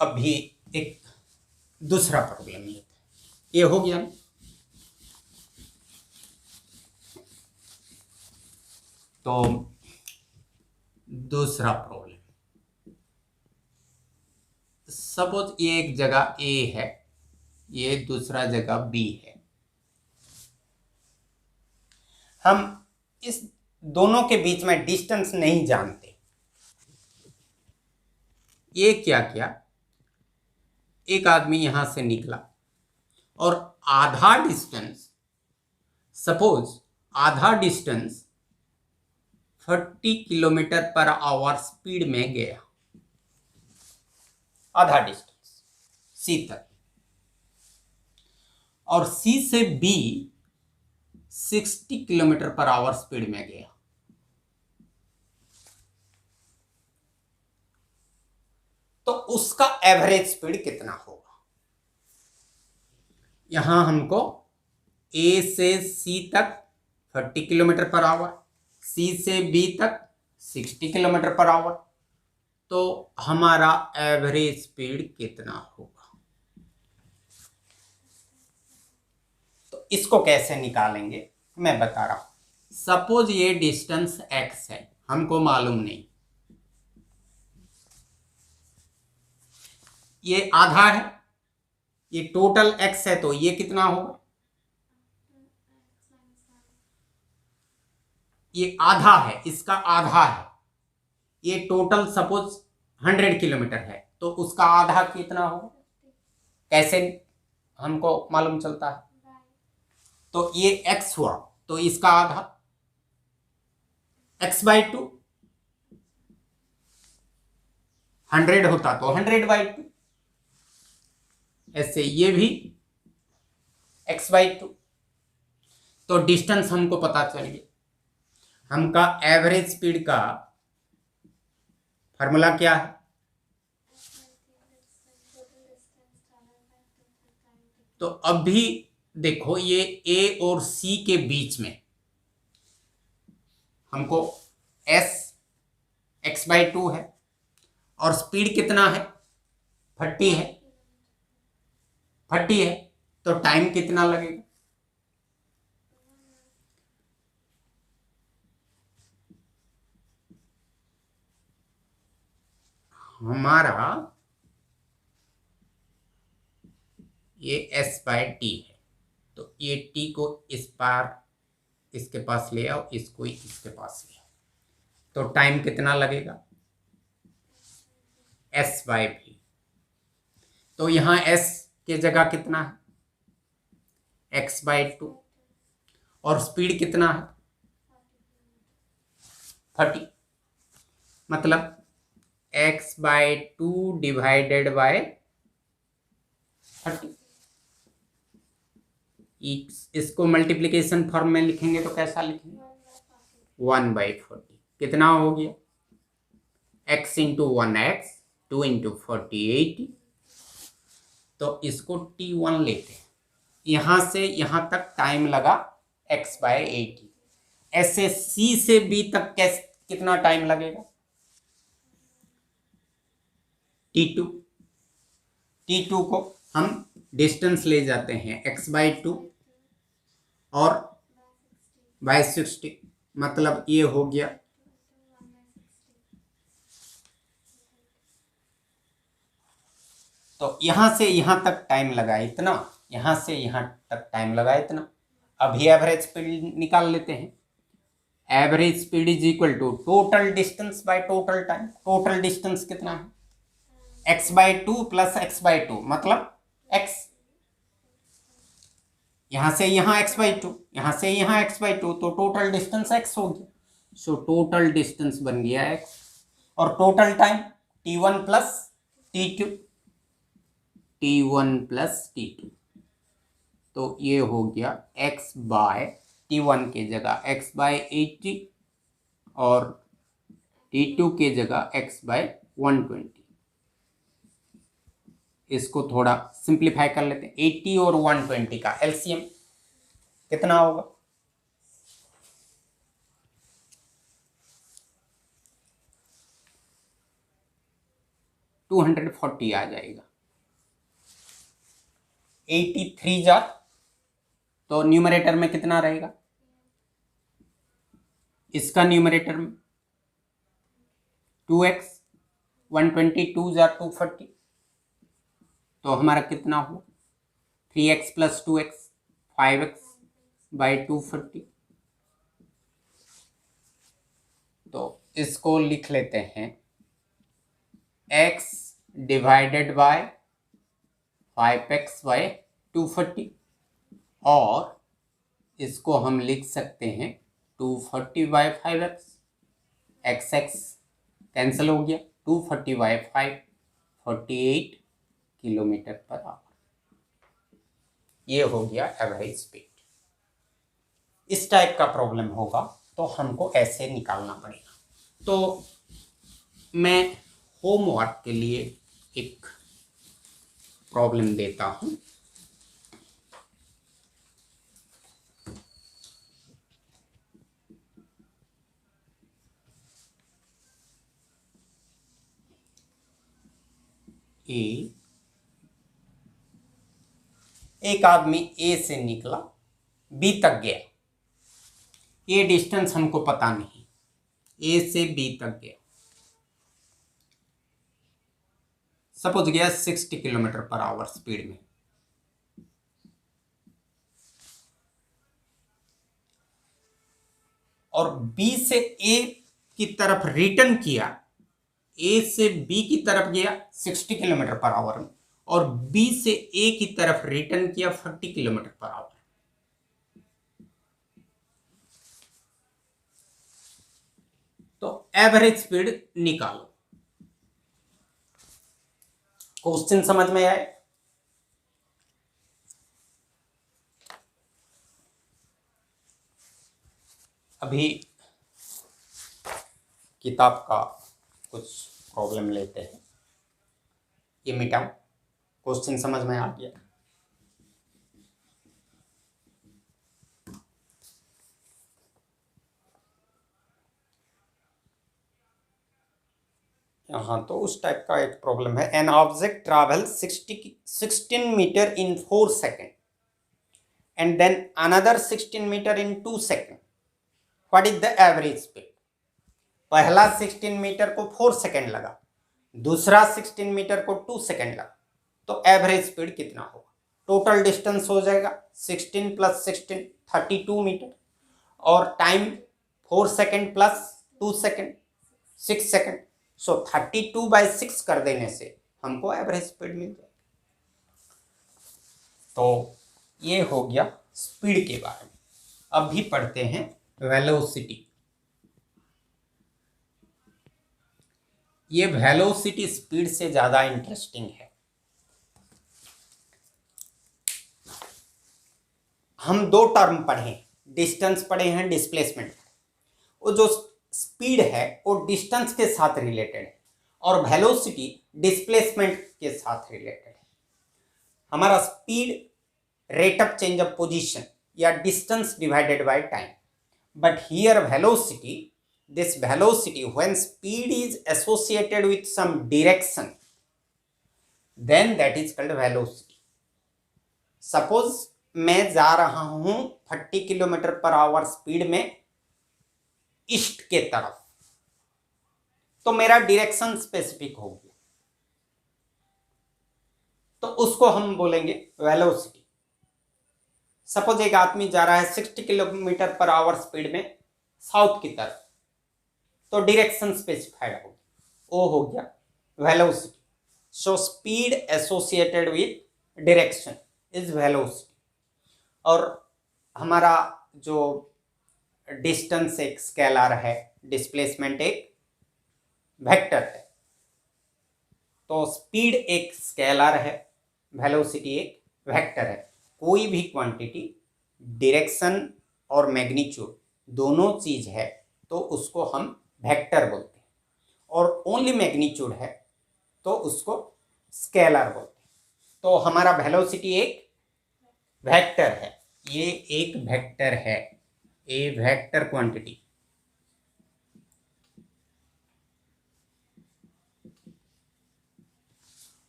अभी एक दूसरा प्रॉब्लम लेते हैं। ये हो गया ना, तो दूसरा प्रॉब्लम, सपोज ये एक जगह ए है, ये दूसरा जगह बी है। हम इस दोनों के बीच में डिस्टेंस नहीं जानते। ये क्या किया, एक आदमी यहां से निकला और आधा डिस्टेंस, सपोज आधा distance 40 kilometre per hour speed में गया, आधा डिस्टेंस सी तक, और सी से B 60 kilometre per hour speed में गया। तो उसका एवरेज स्पीड कितना होगा? यहां हमको ए से सी तक 40 किलोमीटर पर आवर, सी से बी तक 60 किलोमीटर पर आवर, तो हमारा एवरेज स्पीड कितना होगा? तो इसको कैसे निकालेंगे मैं बता रहा हूं। सपोज ये डिस्टेंस x है, हमको मालूम नहीं, ये आधा है, ये टोटल x है, तो ये कितना होगा? ये आधा है, इसका आधा है, ये टोटल सपोज 100 किलोमीटर है, तो उसका आधा कितना होगा? कैसे हमको मालूम चलता है? तो ये x हुआ, तो इसका आधा x/2, 100 होता तो 100/2, ऐसे ये भी x/2। तो डिस्टेंस हमको पता चल गया। हमका एवरेज स्पीड का फार्मूला क्या है? तो अभी देखो, ये ए और सी के बीच में हमको s x/2 है, और स्पीड कितना है? 30 है, 30 है, तो टाइम कितना लगेगा? हमारा ये s/t है, तो ये t को इस पार इसके पास ले आओ, इसको इसके पास ले आओ, तो टाइम कितना लगेगा? s/v। तो यहां s के जगह कितना है? x/2, और स्पीड कितना है? 30, मतलब x/2 डिवाइडेड बाय 30। इसको मल्टीप्लिकेशन फॉर्म में लिखेंगे तो कैसा लिखेंगे? 1/40। कितना हो गया? x into 1x, 2 into 40 80। तो इसको t1 लेते हैं, यहां से यहां तक टाइम लगा x/80। ऐसे c से b तक कैसे कितना टाइम लगेगा? t2 को हम डिस्टेंस ले जाते हैं x/2 और बाय 60, मतलब ये हो गया तो यहां से यहां तक टाइम लगा इतना, यहां से यहां तक टाइम लगा इतना। अभी एवरेज स्पीड निकाल लेते हैं। Average speed is equal to total distance by total time. Total distance कितना है? x/2 प्लस x/2, मतलब x, यहां से यहां x/2, यहां से यहां x/2, तो टोटल डिस्टेंस x हो गया। सो टोटल डिस्टेंस बन गया x, और total time t1 plus t2, t1 plus t2, तो ये हो गया x बाय t1 के जगह x/80 और t2 के जगह x/120। इसको थोड़ा सिंप्लीफाई कर लेते हैं। 80 और 120 का एलसीएम कितना होगा? 240 आ जाएगा। 83 जा, तो न्यूमरेटर में कितना रहेगा? इसका न्यूमरेटर में 2x, 122 जा 240, तो हमारा कितना हुआ? 3x plus 2x 5x by 240। तो इसको लिख लेते हैं x divided by 5x bye 240, और इसको हम लिख सकते हैं 240 बाय 5x, x कैंसिल हो गया, 240 बाय 5 48 किलोमीटर पर आवर। ये हो गया एवरेज स्पीड। इस टाइप का प्रॉब्लम होगा तो हमको ऐसे निकालना पड़ेगा। तो मैं होमवर्क के लिए एक प्रॉब्लम देता हूं। एक आदमी ए से निकला, बी तक गया। ये डिस्टेंस हमको पता नहीं, ए से बी तक गया, सपोज गया 60 किलोमीटर पर आवर स्पीड में। और बी से ए की तरफ रिटर्न किया, ए से बी की तरफ गया 60 किलोमीटर पर आवर में, और बी से ए की तरफ रिटर्न किया 40 किलोमीटर पर आवर। तो एवरेज स्पीड निकालो। क्वेश्चन समझ में आए? अभी किताब का कुछ प्रॉब्लम लेते हैं, ये मिटाओ। क्वेश्चन समझ में आ गया? हाँ, तो उस टाइप का एक प्रॉब्लम है। An object travel 16 metre in 4 second and then another 16 metre in 2 second, what is the average speed? पहला 16 मीटर को 4 सेकेंड लगा, दूसरा 16 मीटर को 2 सेकेंड लगा, तो एवरेज स्पीड कितना होगा? टोटल डिस्टेंस हो जाएगा 16 प्लस 16 32 मीटर, और time 4 second plus 2 second 6 second. So 32/6 कर देने से हमको एवरेज स्पीड मिल जाएगी। तो ये हो गया स्पीड के बारे में। अब भी पढ़ते हैं वेलोसिटी। ये वेलोसिटी स्पीड से ज्यादा इंटरेस्टिंग है। हम दो टर्म पढ़े, डिस्टेंस पढ़े हैं, डिस्प्लेसमेंट। वो जो स्पीड है वो डिस्टेंस के साथ रिलेटेड है, और वेलोसिटी डिस्प्लेसमेंट के साथ रिलेटेड है। हमारा speed rate of change of position या distance divided by time, but here velocity, this velocity, when speed is associated with some direction, then that is called velocity. Suppose मैं जा रहा हूं 30 kilometre per hour speed में east के तरफ, तो मेरा डायरेक्शन स्पेसिफिक होगी, तो उसको हम बोलेंगे वेलोसिटी। सपोज एक आदमी जा रहा है 60 किलोमीटर पर आवर स्पीड में साउथ की तरफ, तो डायरेक्शन स्पेसिफाइड होगी, वो हो गया velocity. So speed associated with direction is velocity. और हमारा जो डिस्टेंस एक स्केलर है, डिस्प्लेसमेंट एक वेक्टर है। तो स्पीड एक स्केलर है, वेलोसिटी एक वेक्टर है। कोई भी क्वांटिटी डायरेक्शन और मैग्नीट्यूड दोनों चीज है तो उसको हम वेक्टर बोलते हैं, और ओनली मैग्नीट्यूड है तो उसको स्केलर बोलते हैं। तो हमारा वेलोसिटी एक वेक्टर है, ये एक वेक्टर है, a vector quantity.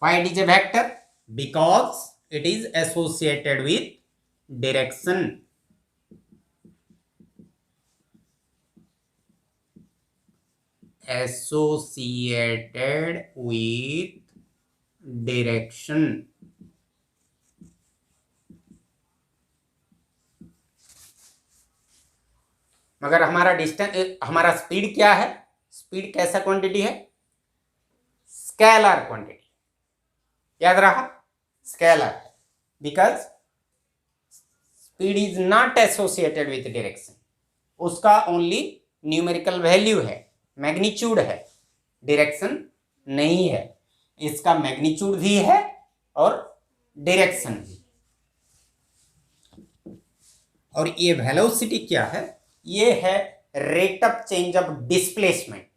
Why it is a vector? Because it is associated with direction. Associated with direction. मगर हमारा डिस्टेंस, हमारा स्पीड क्या है? स्पीड कैसा क्वांटिटी है? Scalar quantity. याद रहा? Scalar. Because speed is not associated with direction. उसका ओनली न्यूमेरिकल वैल्यू है, मैग्नीट्यूड है, डायरेक्शन नहीं है. इसका मैग्नीट्यूड भी है और डायरेक्शन भी. और ये वेलोसिटी क्या है? ये है rate of change of displacement.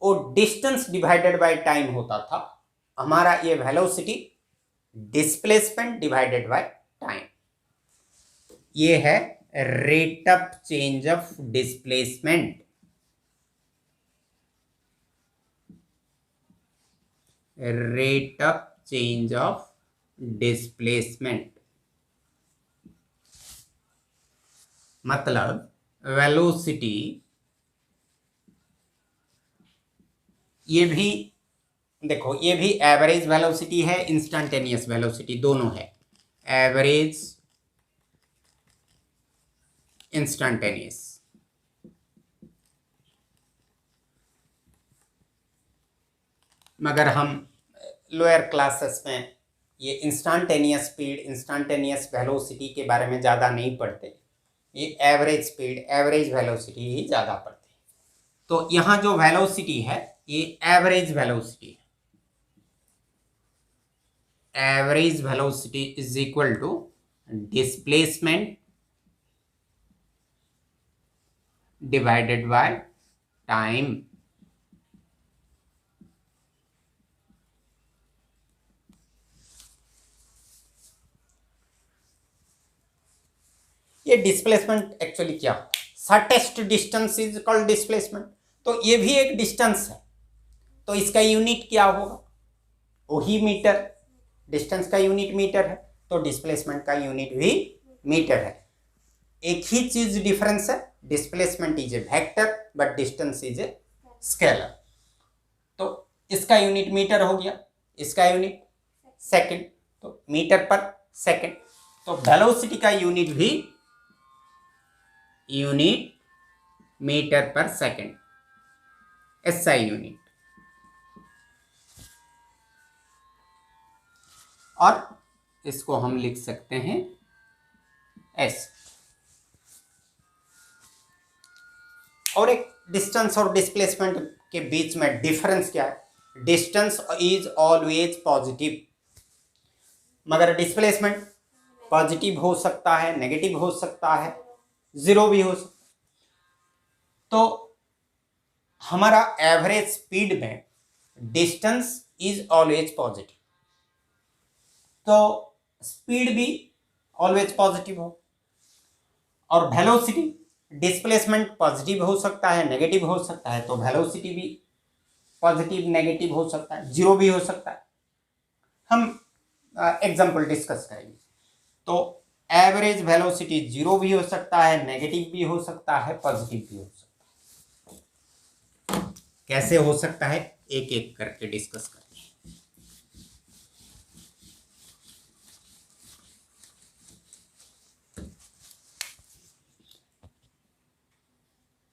वो डिस्टेंस डिवाइडेड बाय टाइम होता था. हमारा ये velocity displacement divided by time. ये है rate of change of displacement. Rate of change of displacement मतलब वेलोसिटी. ये भी देखो, ये भी एवरेज वेलोसिटी है, इंस्टेंटेनियस वेलोसिटी, दोनों है. Average, instantaneous. मगर हम लोअर क्लासेस में ये इंस्टेंटेनियस स्पीड, इंस्टेंटेनियस वेलोसिटी के बारे में ज़्यादा नहीं पढ़ते. ये एवरेज स्पीड, एवरेज वेलोसिटी ही ज़्यादा पढ़ते हैं. तो यहाँ जो वेलोसिटी है ये एवरेज वेलोसिटी है. Average velocity is equal to displacement divided by time. ये डिस्प्लेसमेंट एक्चुअली क्या होता है? Shortest distance is called displacement. तो ये भी एक डिस्टेंस है. तो इसका यूनिट क्या होगा? वही मीटर. डिस्टेंस का यूनिट मीटर है, तो डिस्प्लेसमेंट का यूनिट भी मीटर है. एक ही चीज डिफरेंस है. Displacement is a vector but distance is a scalar. तो इसका यूनिट मीटर हो गया, इसका यूनिट सेकंड. तो मीटर पर सेकंड. तो वेलोसिटी का यूनिट भी यूनिट मीटर पर सेकंड, एसआई यूनिट. और इसको हम लिख सकते हैं एस. और एक डिस्टेंस और डिस्प्लेसमेंट के बीच में डिफरेंस क्या है? डिस्टेंस इज ऑलवेज पॉजिटिव, मगर डिस्प्लेसमेंट पॉजिटिव हो सकता है, नेगेटिव हो सकता है, जीरो भी हो सकता है. तो हमारा एवरेज स्पीड में डिस्टेंस इज ऑलवेज पॉजिटिव, तो स्पीड भी ऑलवेज पॉजिटिव हो. और वेलोसिटी, डिस्प्लेसमेंट पॉजिटिव हो सकता है, नेगेटिव हो सकता है, तो वेलोसिटी भी पॉजिटिव नेगेटिव हो सकता है, जीरो भी हो सकता है. हम एग्जांपल डिस्कस करेंगे. तो एवरेज वेलोसिटी जीरो भी हो सकता है, नेगेटिव भी हो सकता है, पॉजिटिव भी हो सकता है. कैसे हो सकता है एक एक करके डिस्कस करते हैं.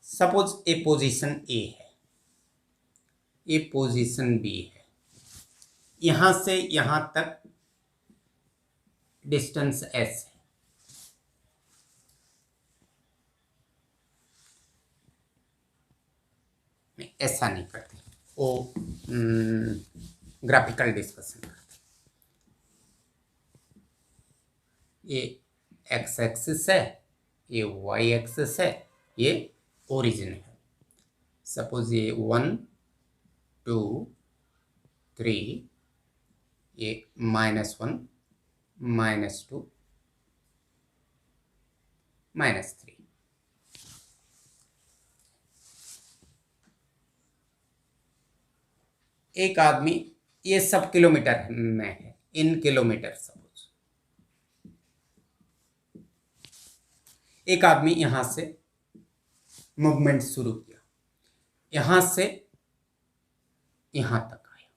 सपोज ए पोजीशन ए है, ये पोजीशन बी है. यहां से यहां तक डिस्टेंस एस है. ऐसा नहीं करते, वो ग्राफिकल डिस्कशन करते. ये एक्स एक्सिस है, ये वाई एक्सिस है, ये ओरिजिन है. सपोज ये 1 2 3, ये -1 -2 -3. एक आदमी ये सब किलोमीटर में है, इन किलोमीटर। सपोज एक आदमी यहां से मूवमेंट शुरू किया, यहां से यहां तक आया,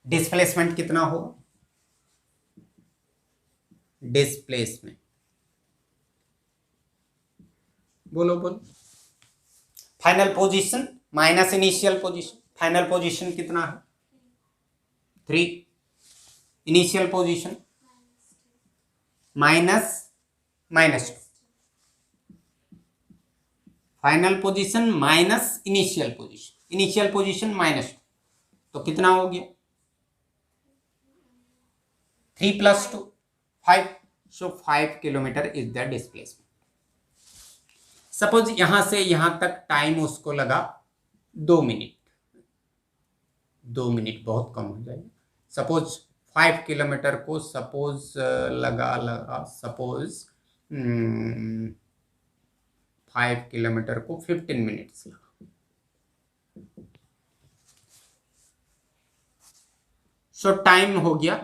डिस्प्लेसमेंट कितना होगा? डिस्प्लेसमेंट बोलो बोलो। Final position minus initial position, final position कितना है? 3, initial position minus 2, final position minus initial position, initial position -2, तो कितना हो गया? 3 + 2 5, सो 5 kilometre is the displacement. Suppose यहां से यहां तक टाइम उसको लगा 2 मिनट, 2 मिनट बहुत कम हो जाएगा। सपोज 5 किलोमीटर को सपोज लगा सपोज 5 किलोमीटर को 15 मिनट्स लगा। सो टाइम हो गया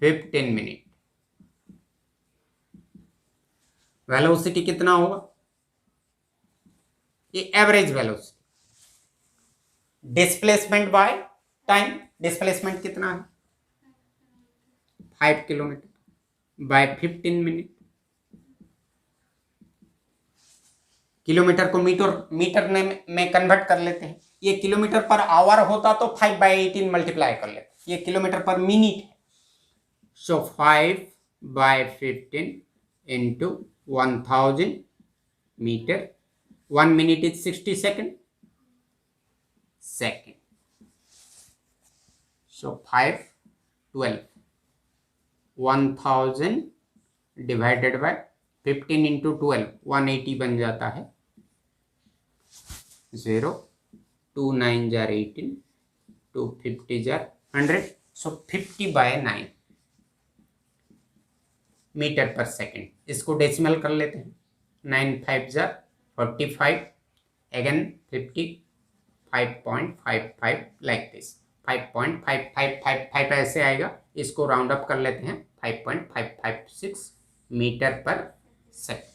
15 मिनट। वेलोसिटी कितना होगा? ये average velocity, displacement by time, displacement कितना है? 5 किलोमीटर बाय 15 मिनट। किलोमीटर को मीटर में कन्वर्ट कर लेते हैं। ये किलोमीटर पर आवर होता तो 5/18 मल्टीप्लाई कर लेते, ये किलोमीटर पर मिनट है। So 5/15 into 1000 metre, 1 minute is 60 second. So 512, 1000 divided by 15 into 12, 180 बन जाता है। 0, 2 9 जार 18, 2 50 जार 100, सो 50/9 मीटर पर सेकेंड। इसको डेसिमल कर लेते हैं, 9 5 जार 45, अगेन 50, 5.55 लाइक दिस, 5.5555 ऐसे आएगा। इसको राउंड अप कर लेते हैं, 5.556 मीटर पर सेकेंड।